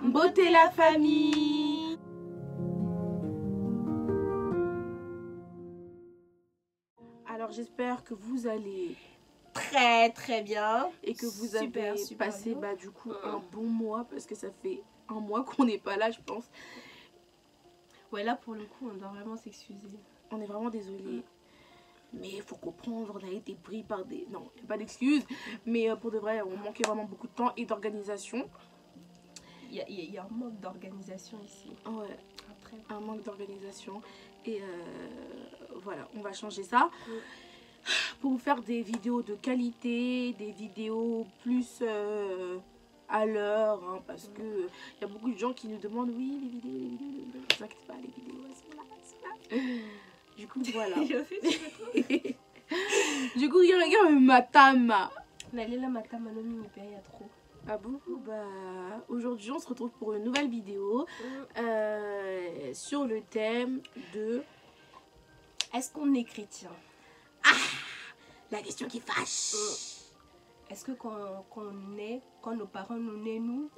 Beauté la famille. Alors j'espère que vous allez très bien et que vous super, avez super passé bien. du coup un bon mois, parce que ça fait un mois qu'on n'est pas là, je pense. Ouais, là pour le coup on doit vraiment s'excuser. On est vraiment désolé. Mais il faut comprendre, on a été pris par des... Non, il n'y a pas d'excuses. Mais pour de vrai, on manquait vraiment beaucoup de temps et d'organisation. Il y a un manque d'organisation ici. Ouais, Après. un manque d'organisation. Et voilà, on va changer ça. Pour vous faire des vidéos de qualité, des vidéos plus à l'heure. Hein, parce que il y a beaucoup de gens qui nous demandent, oui, les vidéos. Ne vous inquiétez pas, les vidéos, elles sont là, elles sont là. Du coup, voilà. Du coup, regarde Matama. Nalela Matama no mini paye trop. Ah bon? Bah, aujourd'hui, on se retrouve pour une nouvelle vidéo sur le thème de... Est-ce qu'on est chrétien? Ah! La question qui fâche. Est-ce que quand nos parents nous naissent, nous...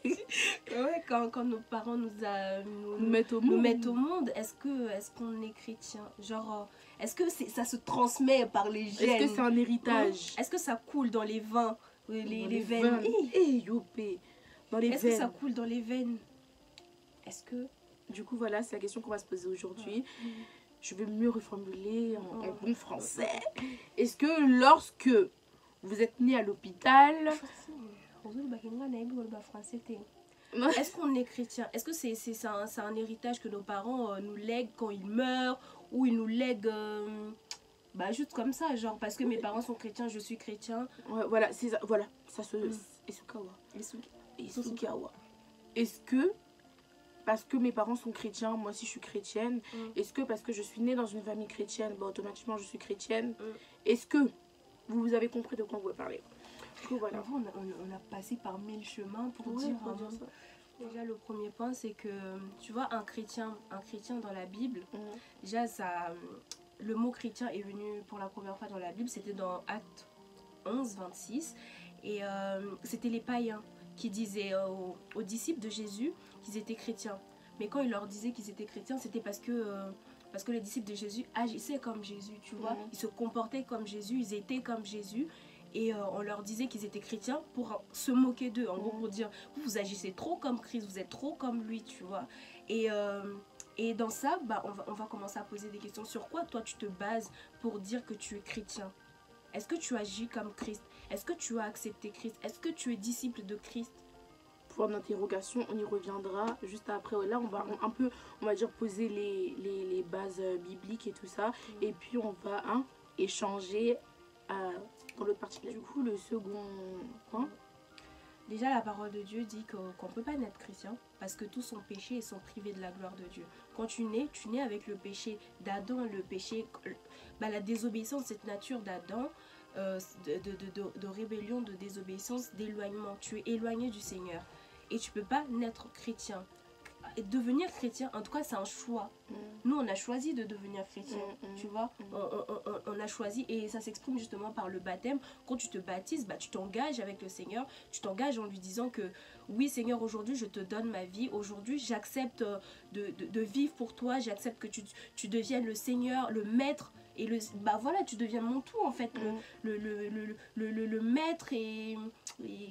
Ouais, quand nos parents nous mettent au monde, est-ce qu'on est chrétien? Genre, est-ce que ça se transmet par les gènes? Est-ce que c'est un héritage? Est-ce que ça coule dans les veins, les veines? Dans les veines. Est-ce que ça coule dans les veines? Est-ce que... Du coup, voilà, c'est la question qu'on va se poser aujourd'hui. Je vais mieux reformuler en bon français. Est-ce que lorsque vous êtes né à l'hôpital... Est-ce qu'on est chrétien? Est-ce que c'est un héritage que nos parents nous lèguent quand ils meurent, ou ils nous lèguent juste comme ça, genre parce que mes parents sont chrétiens, je suis chrétien. Ouais, voilà, c'est ça, voilà, ça se... Isukawa. Est-ce que parce que mes parents sont chrétiens, moi aussi je suis chrétienne, est-ce que parce que je suis née dans une famille chrétienne, bah, automatiquement je suis chrétienne? Est-ce que vous avez compris de quoi on veut parler? Du coup, voilà. On a passé par 1000 chemins pour dire ça. Déjà, le premier point, c'est que, tu vois, un chrétien dans la Bible, déjà, le mot chrétien est venu pour la première fois dans la Bible, c'était dans Actes 11, 26, et c'était les païens qui disaient aux disciples de Jésus qu'ils étaient chrétiens. Mais quand ils leur disaient qu'ils étaient chrétiens, c'était parce que les disciples de Jésus agissaient comme Jésus, tu vois. Ils se comportaient comme Jésus, ils étaient comme Jésus. Et on leur disait qu'ils étaient chrétiens pour se moquer d'eux. En gros, pour dire, vous agissez trop comme Christ, vous êtes trop comme lui, tu vois. Et dans ça, on va commencer à poser des questions. Sur quoi, toi, tu te bases pour dire que tu es chrétien? Est-ce que tu agis comme Christ? Est-ce que tu as accepté Christ? Est-ce que tu es disciple de Christ? Pour l'interrogation, on y reviendra juste après. Là, on va on va dire poser les bases bibliques et tout ça. Et puis, on va échanger dans l'autre partie. Du coup, le second point. Déjà, la parole de Dieu dit qu'on ne peut pas naître chrétien parce que tous sont péchés et sont privés de la gloire de Dieu. Quand tu nais avec le péché d'Adam, le péché, la désobéissance, cette nature d'Adam, de rébellion, de désobéissance, d'éloignement. Tu es éloigné du Seigneur et tu ne peux pas naître chrétien. Et devenir chrétien, en tout cas, c'est un choix. Nous, on a choisi de devenir chrétien, tu vois. On a choisi, et ça s'exprime justement par le baptême. Quand tu te baptises, tu t'engages avec le Seigneur. Tu t'engages en lui disant que, oui, Seigneur, aujourd'hui, je te donne ma vie. Aujourd'hui, j'accepte de vivre pour toi. J'accepte que tu deviennes le Seigneur, le maître. Et voilà, tu deviens mon tout, en fait. Le maître et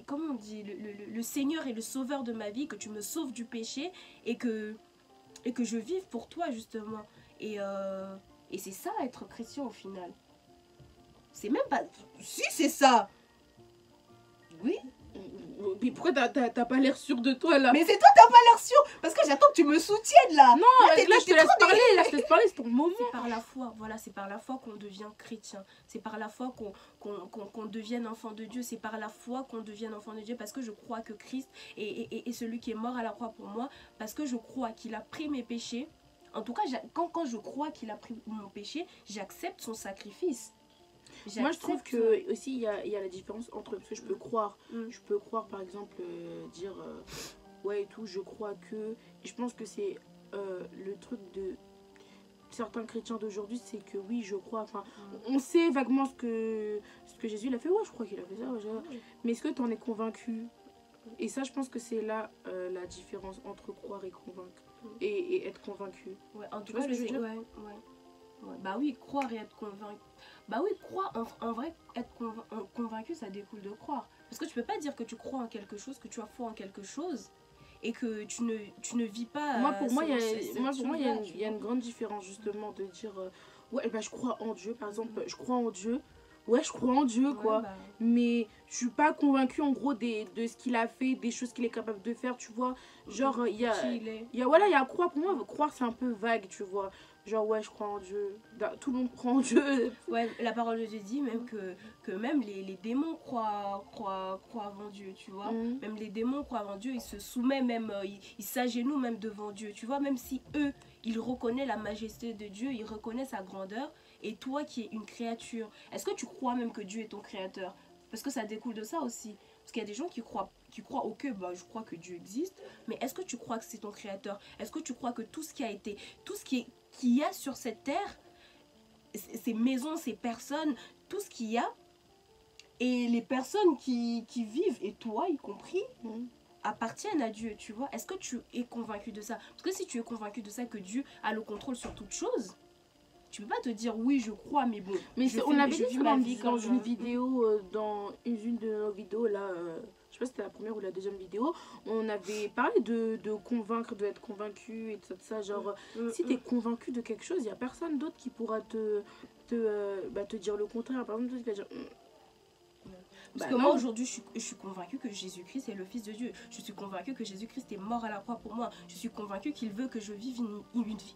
comment on dit, le Seigneur et le sauveur de ma vie, que tu me sauves du péché et que je vive pour toi, justement. Et c'est ça, être chrétien, au final. C'est même pas... Si, c'est ça. Oui. Mais pourquoi t'as pas l'air sûr de toi, là? Mais c'est toi, t'as pas l'air sûr. Parce que j'attends que tu me soutiennes, là. Non, là, je te laisse parler. Là, je te laisse parler, c'est ton moment. C'est par la foi, voilà, c'est par la foi qu'on devient chrétien. C'est par la foi qu'on devienne enfant de Dieu. C'est par la foi qu'on devienne enfant de Dieu. Parce que je crois que Christ est celui qui est mort à la croix pour moi. Parce que je crois qu'il a pris mes péchés. En tout cas, quand je crois qu'il a pris mon péché, j'accepte son sacrifice. Moi je trouve que aussi il y a la différence entre, parce que je peux croire par exemple dire ouais et tout, je crois que, et je pense que c'est le truc de certains chrétiens d'aujourd'hui, c'est que oui je crois, enfin on sait vaguement ce que Jésus il a fait, ouais je crois qu'il a fait ça, mais est-ce que tu en es convaincu? Et ça, je pense que c'est là la différence entre croire et convaincre. Et être convaincu. Ouais, en tout vois cas, ce que je veux dire? Ouais. Bah oui, croire et être convaincu. Bah oui, croire, en vrai, être convaincu, ça découle de croire. Parce que tu peux pas dire que tu crois en quelque chose, que tu as foi en quelque chose, et que tu ne vis pas. Moi, pour moi, il y il a une grande différence, justement, de dire ouais, bah, je crois en Dieu, par exemple, je crois en Dieu. Ouais, je crois en Dieu, quoi. Bah, Mais je suis pas convaincue, en gros, de ce qu'il a fait, des choses qu'il est capable de faire, tu vois. Genre, il y a. qui il est. Voilà, il y a croire. Pour moi, croire, c'est un peu vague, tu vois. Genre, ouais, je crois en Dieu. Tout le monde croit en Dieu. Ouais, la parole de Dieu dit même que même les démons croient en Dieu, tu vois. Mhm. Même les démons croient en Dieu, ils se soumettent même, ils s'agenouillent même devant Dieu, tu vois. Même si eux, ils reconnaissent la majesté de Dieu, ils reconnaissent sa grandeur. Et toi qui es une créature, est-ce que tu crois même que Dieu est ton créateur? Parce que ça découle de ça aussi. Parce qu'il y a des gens qui croient ok, bah, je crois que Dieu existe, mais est-ce que tu crois que c'est ton créateur? Est-ce que tu crois que tout ce qui a été, tout ce qu'il y a sur cette terre, ces maisons, ces personnes, tout ce qu'il y a, et les personnes qui vivent, et toi y compris, appartiennent à Dieu, tu vois? Est-ce que tu es convaincu de ça? Parce que si tu es convaincu de ça, que Dieu a le contrôle sur toute chose, tu peux pas te dire oui, je crois, mais bon. Mais on avait dit ma dans, vie dans comme une vidéo, dans une de nos vidéos, là, je sais pas si c'était la première ou la deuxième vidéo, on avait parlé de convaincre, d'être convaincu et tout ça. Genre, si t'es convaincu de quelque chose, il y a personne d'autre qui pourra te dire le contraire. Par exemple, toi, tu vas dire. Parce que moi aujourd'hui je suis convaincue que Jésus-Christ est le Fils de Dieu. Je suis convaincue que Jésus-Christ est mort à la croix pour moi. Je suis convaincue qu'il veut que je vive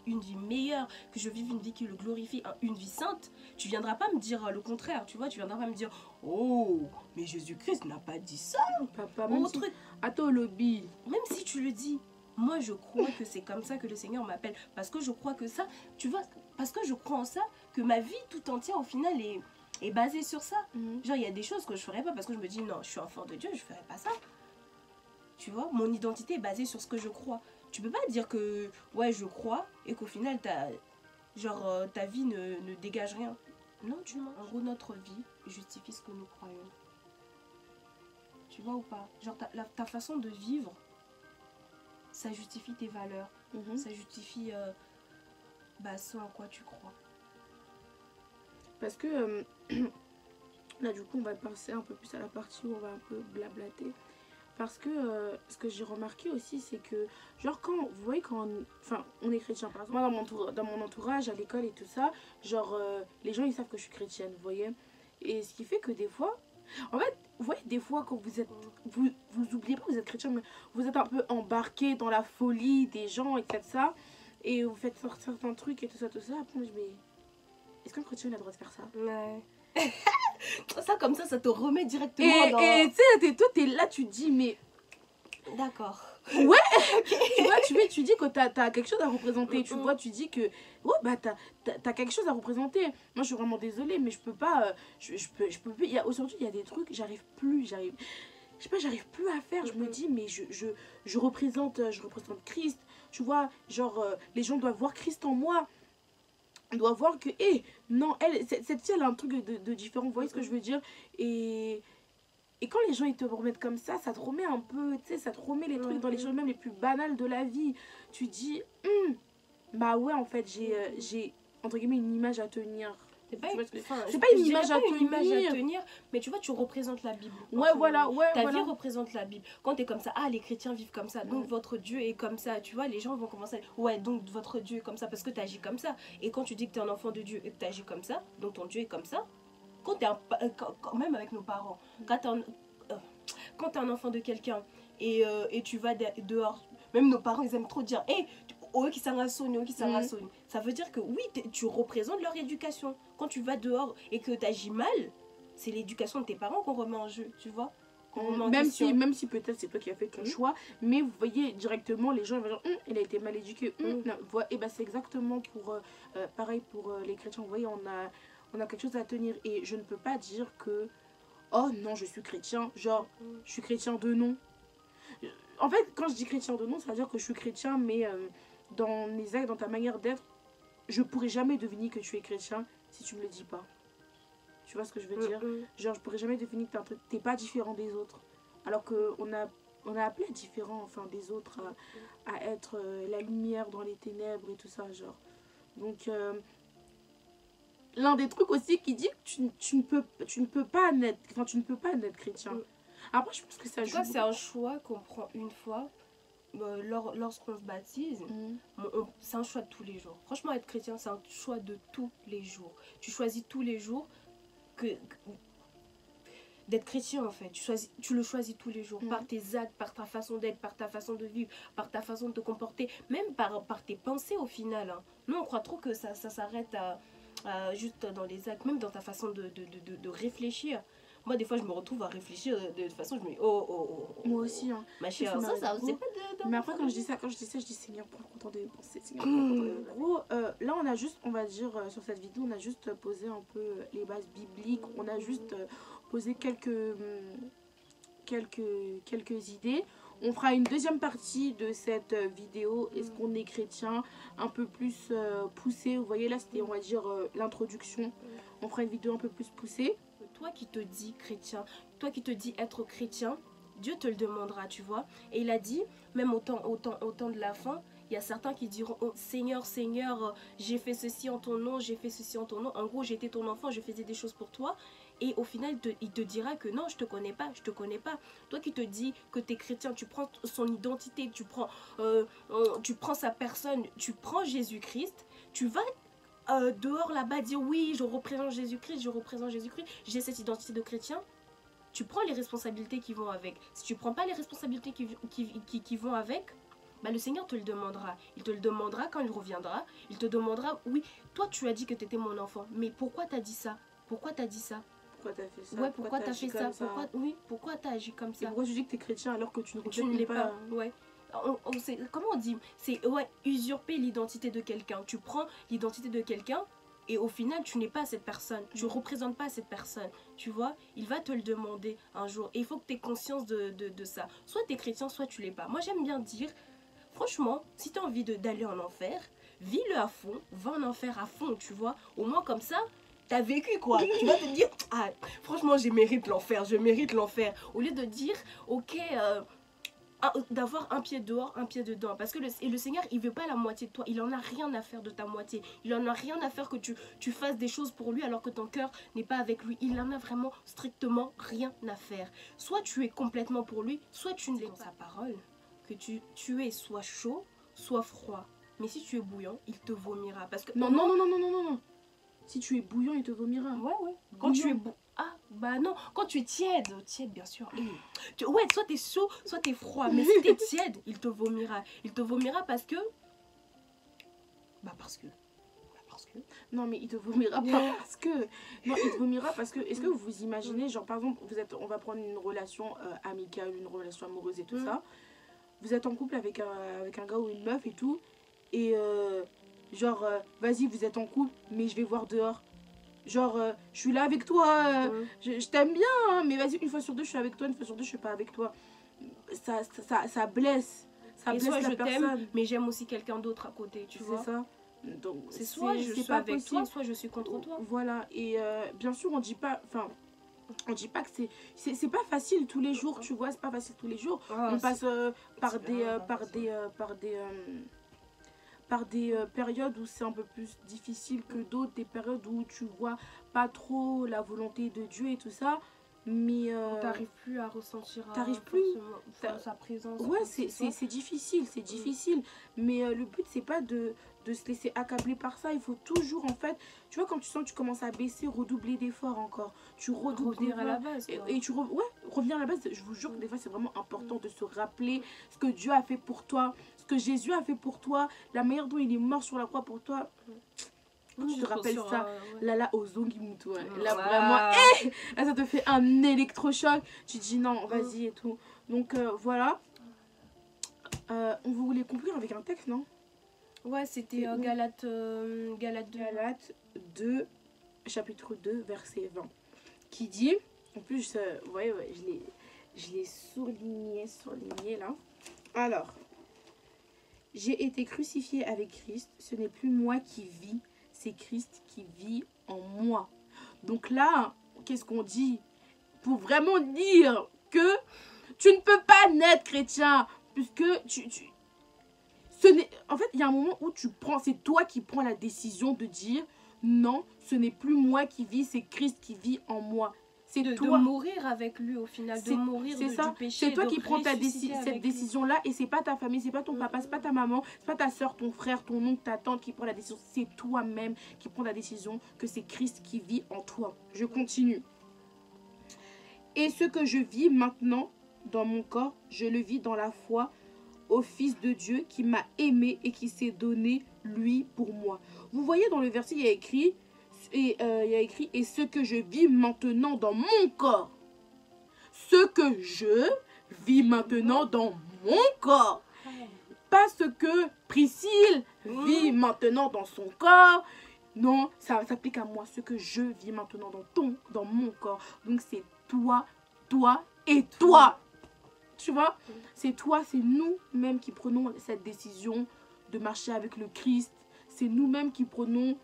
une vie meilleure, que je vive une vie qui le glorifie, une vie sainte. Tu viendras pas me dire le contraire, tu vois. Tu viendras pas me dire oh, mais Jésus-Christ n'a pas dit ça. Papa, même si... Attends, lobby. Même si tu le dis, moi je crois que c'est comme ça que le Seigneur m'appelle. Parce que je crois que ça, tu vois, parce que je crois en ça, que ma vie tout entière au final est basée sur ça. Genre, il y a des choses que je ferais pas parce que je me dis non, je suis enfant de Dieu, je ferais pas ça. Tu vois, mon identité est basée sur ce que je crois. Tu peux pas dire que ouais, je crois et qu'au final ta vie ne dégage rien. Non, tu mens. En gros, notre vie justifie ce que nous croyons. Tu vois ou pas? Genre, ta façon de vivre, ça justifie tes valeurs. Ça justifie ce en quoi tu crois. Parce que là, du coup, on va passer un peu plus à la partie où on va un peu blablater. Parce que ce que j'ai remarqué aussi, c'est que, genre, vous voyez, quand on est chrétien, par exemple, moi, dans mon entourage, à l'école et tout ça, genre, les gens, ils savent que je suis chrétienne, vous voyez. Et ce qui fait que des fois, en fait, vous voyez, des fois, quand vous êtes, vous oubliez pas, vous êtes chrétien, mais vous êtes un peu embarqué dans la folie des gens et tout ça, et vous faites certains trucs et tout ça, après, je me dis, mais est-ce qu'un chrétien a le droit de faire ça? Ouais. Ça, comme ça te remet directement dans... Et tu sais, toi, t'es là, tu te dis, mais... D'accord. Ouais. Tu vois, tu dis que t'as quelque chose à représenter. Tu vois, tu dis que... Ouais, bah, t'as quelque chose à représenter. Moi, je suis vraiment désolée, mais je peux pas... Je peux plus... Aujourd'hui, il y a des trucs, j'arrive plus je sais pas, j'arrive plus à faire. Je me dis, mais je représente Christ. Tu vois, genre, les gens doivent voir Christ en moi. On doit voir que, non, cette fille, elle a un truc de différent. Vous voyez ce que je veux dire? Et quand les gens, ils te remettent comme ça te remet un peu, tu sais, ça te remet les trucs dans les choses même les plus banales de la vie. Tu dis, bah ouais, en fait, j'ai, entre guillemets, une image à tenir. C'est pas une image à tenir, mais tu vois, tu représentes la Bible. Ouais, voilà, ouais. Ta vie représente la Bible. Quand t'es comme ça, les chrétiens vivent comme ça, donc votre Dieu est comme ça. Tu vois, les gens vont commencer à dire, ouais, donc votre Dieu est comme ça parce que t'agis comme ça. Et quand tu dis que t'es un enfant de Dieu et que t'agis comme ça, donc ton Dieu est comme ça. Quand même avec nos parents, quand t'es un enfant de quelqu'un et tu vas dehors, même nos parents, ils aiment trop dire, qui ça veut dire que oui, tu représentes leur éducation. Quand tu vas dehors et que tu agis mal, c'est l'éducation de tes parents qu'on remet en jeu, tu vois. Même si peut-être c'est toi qui as fait ton choix, mais vous voyez directement les gens ils vont dire il a été mal éduqué. Et ben c'est exactement pareil pour les chrétiens. Vous voyez, on a quelque chose à tenir et je ne peux pas dire que oh non, je suis chrétien, genre je suis chrétien de nom. En fait, quand je dis chrétien de nom, ça veut dire que je suis chrétien, mais dans les actes, dans ta manière d'être, je pourrais jamais deviner que tu es chrétien si tu me le dis pas. Tu vois ce que je veux dire? Genre, je pourrais jamais deviner que t'es pas différent des autres. Alors qu'on a on est appelé différent, enfin, des autres, à être la lumière dans les ténèbres et tout ça, genre. Donc, l'un des trucs aussi qui dit que tu ne peux pas naître, enfin, tu ne peux pas naître chrétien. Après, je pense que ça joue. Ça, c'est un choix qu'on prend une fois. Lorsqu'on se baptise, c'est un choix de tous les jours. Franchement, être chrétien, c'est un choix de tous les jours. Tu choisis tous les jours d'être chrétien, en fait. Tu le choisis tous les jours, par tes actes, par ta façon d'être, par ta façon de vivre, par ta façon de te comporter, même par tes pensées au final. Hein. Nous, on croit trop que ça s'arrête juste dans les actes, même dans ta façon de réfléchir. Moi, des fois, je me retrouve à réfléchir de toute façon, je me dis, moi aussi, hein. Ma chère, ça, c'est pas de... Mais après, quand je dis ça, je dis, Seigneur, prends le content de mes pensées, Seigneur, prends le content de mes pensées. Gros, là, on a juste, on va dire, sur cette vidéo, on a juste posé un peu les bases bibliques, on a juste posé quelques idées. On fera une deuxième partie de cette vidéo, est-ce qu'on est chrétien, un peu plus poussée. Vous voyez, là, c'était, on va dire, l'introduction. On fera une vidéo un peu plus poussée. Toi qui te dis chrétien, toi qui te dis être chrétien, Dieu te le demandera, tu vois. Et il a dit, même au temps de la fin, il y a certains qui diront, oh, Seigneur, Seigneur, j'ai fait ceci en ton nom, j'ai fait ceci en ton nom. En gros, j'étais ton enfant, je faisais des choses pour toi. Et au final, il te dira que non, je te connais pas, je te connais pas. Toi qui te dis que tu es chrétien, tu prends son identité, tu prends sa personne, tu prends Jésus-Christ, tu vas dehors là-bas dire oui, je représente Jésus-Christ, j'ai cette identité de chrétien. Tu prends les responsabilités qui vont avec. Si tu prends pas les responsabilités qui vont avec, bah, le Seigneur te le demandera. Il te le demandera quand il reviendra. Il te demandera, oui, toi tu as dit que tu étais mon enfant, mais pourquoi tu as dit ça? Pourquoi tu as dit ça? Pourquoi t'as fait ça? Ouais, pourquoi t'as fait ça? Pourquoi t'as agi comme ça? Et pourquoi tu dis que t'es chrétien alors que tu ne l'es pas? Ouais. Comment on dit? C'est usurper l'identité de quelqu'un. Tu prends l'identité de quelqu'un et au final, tu n'es pas cette personne. Tu ne représentes pas cette personne. Tu vois, il va te le demander un jour. Et il faut que tu aies conscience de ça. Soit tu es chrétien, soit tu l'es pas. Moi, j'aime bien dire, franchement, si tu as envie d'aller en enfer, vis-le à fond, va en enfer à fond, tu vois. Au moins comme ça, t'as vécu quoi. Tu vas te dire, ah, franchement, je mérite l'enfer. Au lieu de dire, ok, d'avoir un pied dehors, un pied dedans. Parce que le Seigneur, il veut pas la moitié de toi. Il en a rien à faire de ta moitié. Il en a rien à faire que tu fasses des choses pour lui alors que ton cœur n'est pas avec lui. Il en a vraiment strictement rien à faire. Soit tu es complètement pour lui, soit tu ne l'es pas. Sa parole, que tu es soit chaud, soit froid. Mais si tu es bouillant, il te vomira. Parce que non. Si tu es bouillant, il te vomira. Ouais. Quand tu es ah, bah non. Quand tu es tiède bien sûr. Ouais, soit tu es chaud, soit tu es froid. Mais si tu es tiède, il te vomira. Il te vomira parce que... Parce que... Non, mais il te vomira pas parce que... Non, il te vomira parce que... Est-ce que vous imaginez, genre, par exemple, on va prendre une relation amicale, une relation amoureuse et tout ça. Vous êtes en couple avec un gars ou une meuf et tout. Et genre, vas-y, vous êtes en couple, mais je vais voir dehors. Genre, je suis là avec toi, je t'aime bien, hein, mais vas-y, une fois sur deux, je suis avec toi, une fois sur deux, je suis pas avec toi. Ça blesse. Ça blesse soit la je personne. t'aime, mais j'aime aussi quelqu'un d'autre à côté, tu vois. C'est ça. Donc, c'est soit je suis avec possible. Toi, soit je suis contre toi. Voilà, et bien sûr, on dit pas que c'est pas facile tous les jours, tu vois, c'est pas facile tous les jours. On passe par des périodes où c'est un peu plus difficile que d'autres, des périodes où tu vois pas trop la volonté de Dieu et tout ça, mais t'arrives plus à ressentir sa présence. Ouais, c'est difficile, mais le but c'est pas de se laisser accabler par ça. Il faut toujours, en fait, tu vois, quand tu sens que tu commences à baisser, redoubler d'efforts encore, tu revenir à la base, et tu revenir à la base. Je vous jure que des fois c'est vraiment important de se rappeler ce que Dieu a fait pour toi, ce que Jésus a fait pour toi, la manière dont il est mort sur la croix pour toi. Quand tu te rappelles ça, là, aux Zongimutu, là, vraiment, là, ça te fait un électrochoc. Tu te dis non, vas-y et tout. Donc, voilà. On voulait conclure avec un texte, non? Ouais, c'était Galates 2, chapitre 2, verset 20. Qui dit, en plus, ouais, je l'ai souligné là. Alors, j'ai été crucifié avec Christ, ce n'est plus moi qui vis, c'est Christ qui vit en moi. Donc là, qu'est-ce qu'on dit? Pour vraiment dire que Tu ne peux pas naître chrétien. Puisque en fait, il y a un moment où c'est toi qui prends la décision de dire non, ce n'est plus moi qui vis, c'est Christ qui vit en moi. C'est toi. De mourir avec lui au final, de mourir du péché. C'est toi qui prends cette décision-là et c'est pas ta famille, c'est pas ton papa, c'est pas ta maman, c'est pas ta soeur, ton frère, ton oncle, ta tante qui prend la décision. C'est toi-même qui prends la décision que c'est Christ qui vit en toi. Je continue. Et ce que je vis maintenant dans mon corps, je le vis dans la foi au Fils de Dieu qui m'a aimé et qui s'est donné lui pour moi. Vous voyez dans le verset, il y a écrit et ce que je vis maintenant dans mon corps. Ce que je vis maintenant dans mon corps. Pas ce que Priscille vit maintenant dans son corps. Non, ça s'applique à moi. Ce que je vis maintenant dans mon corps. Donc c'est toi et toi. Tu vois, c'est toi, c'est nous-mêmes qui prenons cette décision de marcher avec le Christ. C'est nous-mêmes qui prenons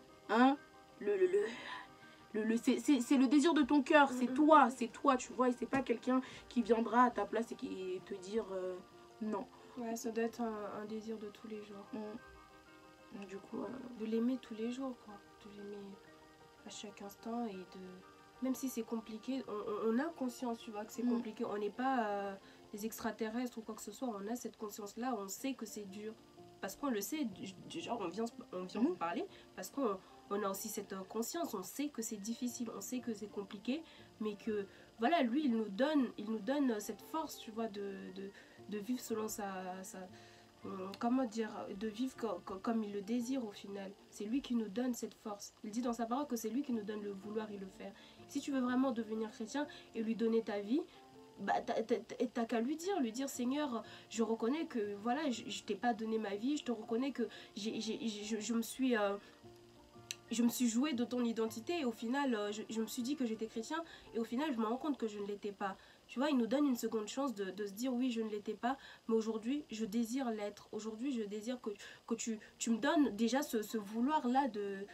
c'est le désir de ton cœur. C'est toi, tu vois. Et c'est pas quelqu'un qui viendra à ta place et qui te dire non. Ouais, ça doit être un désir de tous les jours. Du coup, de l'aimer tous les jours, quoi. De l'aimer à chaque instant et de... Même si c'est compliqué, on a conscience, tu vois, que c'est compliqué. On n'est pas des extraterrestres ou quoi que ce soit. On a cette conscience-là, on sait que c'est dur. Parce qu'on le sait, genre on vient vous parler, parce qu'on a aussi cette conscience. On sait que c'est difficile, on sait que c'est compliqué, mais que, voilà, lui, il nous donne cette force, tu vois, de vivre selon comment dire, de vivre comme il le désire au final. C'est lui qui nous donne cette force. Il dit dans sa parole que c'est lui qui nous donne le vouloir et le faire. Si tu veux vraiment devenir chrétien et lui donner ta vie, bah, t'as qu'à lui dire Seigneur, je reconnais que voilà, je t'ai pas donné ma vie, je te reconnais que je me suis jouée de ton identité et au final je me suis dit que j'étais chrétien et au final je me rends compte que je ne l'étais pas. Tu vois, il nous donne une seconde chance de se dire oui, je ne l'étais pas, mais aujourd'hui je désire l'être. Aujourd'hui je désire que tu me donnes déjà ce vouloir-là, de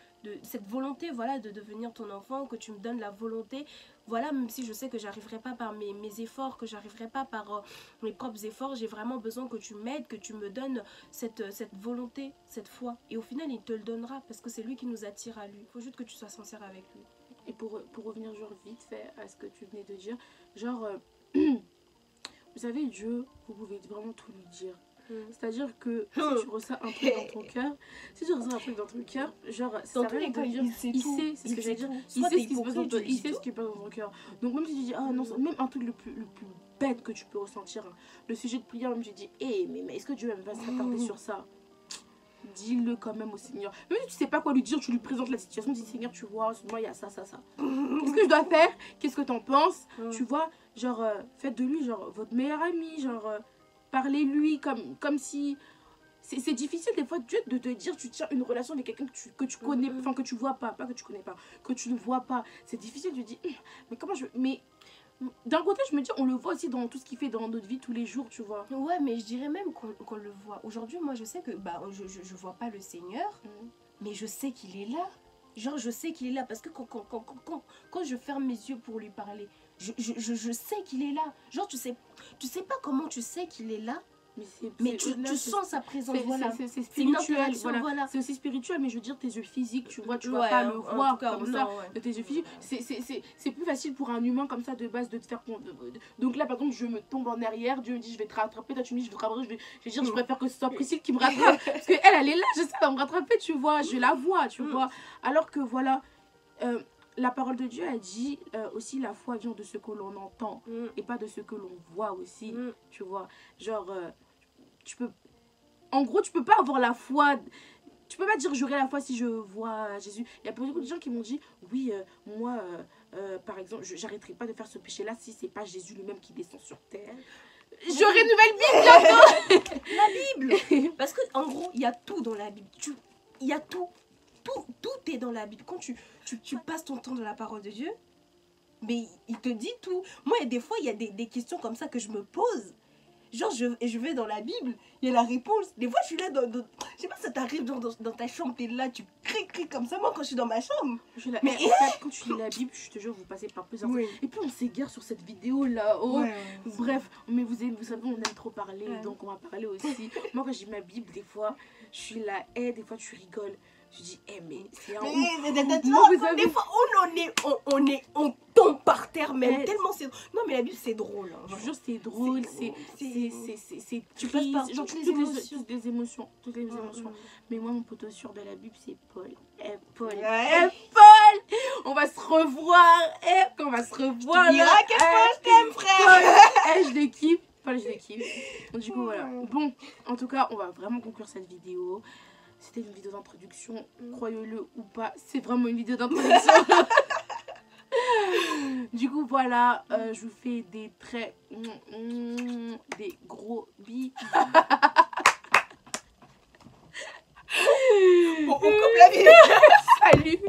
cette volonté, voilà, de devenir ton enfant, que tu me donnes la volonté, voilà, même si je sais que j'arriverai pas par mes efforts, que j'arriverai pas par mes propres efforts, j'ai vraiment besoin que tu m'aides, que tu me donnes cette volonté, cette foi. Et au final, il te le donnera parce que c'est lui qui nous attire à lui. Il faut juste que tu sois sincère avec lui. Et pour revenir genre vite fait à ce que tu venais de dire, genre, vous savez, Dieu, vous pouvez vraiment tout lui dire. C'est-à-dire que si tu ressens un truc dans ton cœur, genre, dans tous les cas, il sait, c'est ce que j'allais dire, il sait ce qui se passe dans ton, il sait ce qui passe dans ton cœur. Donc même si tu dis, ah non, même un truc le plus bête que tu peux ressentir, hein, le sujet de prière, même tu dis, mais est-ce que Dieu va s'attarder sur ça? Dis-le quand même au Seigneur. Même si tu sais pas quoi lui dire, tu lui présentes la situation, dis Seigneur, tu vois, moi il y a ça. Qu'est-ce que je dois faire? Qu'est-ce que t'en penses? Tu vois, genre, faites de lui genre votre meilleur ami, genre, parlez-lui comme si... C'est difficile des fois de te dire, tu tiens une relation avec quelqu'un que tu connais, enfin que tu vois pas que tu connais pas, que tu ne vois pas. C'est difficile de dire, mais comment je... Mais d'un côté, je me dis, on le voit aussi dans tout ce qu'il fait dans notre vie tous les jours, tu vois. Ouais, mais je dirais même qu'on le voit. Aujourd'hui, moi, je sais que je vois pas le Seigneur, mais je sais qu'il est là. Genre, je sais qu'il est là parce que quand je ferme mes yeux pour lui parler, je sais qu'il est là. Genre, tu sais pas comment tu sais qu'il est là. Mais tu sens sa présence, voilà. C'est spirituel, voilà. C'est aussi spirituel, mais je veux dire, tes yeux physiques, tu vois, vas pas le voir comme ça, de tes yeux physiques. C'est plus facile pour un humain comme ça, de base, de te faire... Donc là, par exemple, je me tombe en arrière, Dieu me dit, je vais te rattraper, toi tu me dis, je vais te rattraper, je vais dire, je préfère que ce soit Priscille qui me rattrape, parce qu'elle est là, je sais, elle va me rattraper, tu vois, je la vois, tu vois. Alors que, voilà... la parole de Dieu a dit aussi la foi vient de ce que l'on entend et pas de ce que l'on voit aussi, tu vois. Genre, en gros, tu peux pas avoir la foi, tu peux pas dire j'aurai la foi si je vois Jésus. Il y a beaucoup de gens qui m'ont dit, oui, moi, par exemple, j'arrêterai pas de faire ce péché-là si c'est pas Jésus lui-même qui descend sur terre. J'aurai une nouvelle Bible bientôt. La Bible. Parce que en gros, il y a tout dans la Bible. Il y a tout. Tout est dans la Bible. Quand tu passes ton temps dans la parole de Dieu, mais il te dit tout. Moi, des fois, il y a des questions comme ça que je me pose. Genre, je vais dans la Bible, il y a la réponse. Des fois, je suis là, je sais pas, ça t'arrive dans ta chambre, t'es là, tu cri comme ça, moi, quand je suis dans ma chambre. Mais en fait, quand tu lis la Bible, je te jure, vous passez par plusieurs... Oui. Et puis, on s'égare sur cette vidéo-là. Oh. Ouais, Bref, mais vous savez, on aime trop parler, Ouais. donc on va parler aussi. Moi, quand j'ai ma Bible, des fois, je suis là, des fois, tu rigoles. Je dis, mais c'est un ouf. Moi, vous savez... Des fois, on tombe par terre, même tellement c'est... Non, mais la Bible, c'est drôle. Hein, je vous jure, c'est drôle, c'est tu passes par genre, toutes les émotions. Toutes les émotions. Mais moi, mon poteau sûr de la Bible, c'est Paul. Paul. Ouais. Paul, on va se revoir. On va se revoir. Tu diras quel point je t'aime, frère. Je les kiffe. Paul, je les kiffe. Du coup, voilà. Bon, en tout cas, on va vraiment conclure cette vidéo. C'était une vidéo d'introduction, croyez-le ou pas, c'est vraiment une vidéo d'introduction. Du coup, voilà, je vous fais des gros bisous. Bon, on coupe la vidéo. Salut.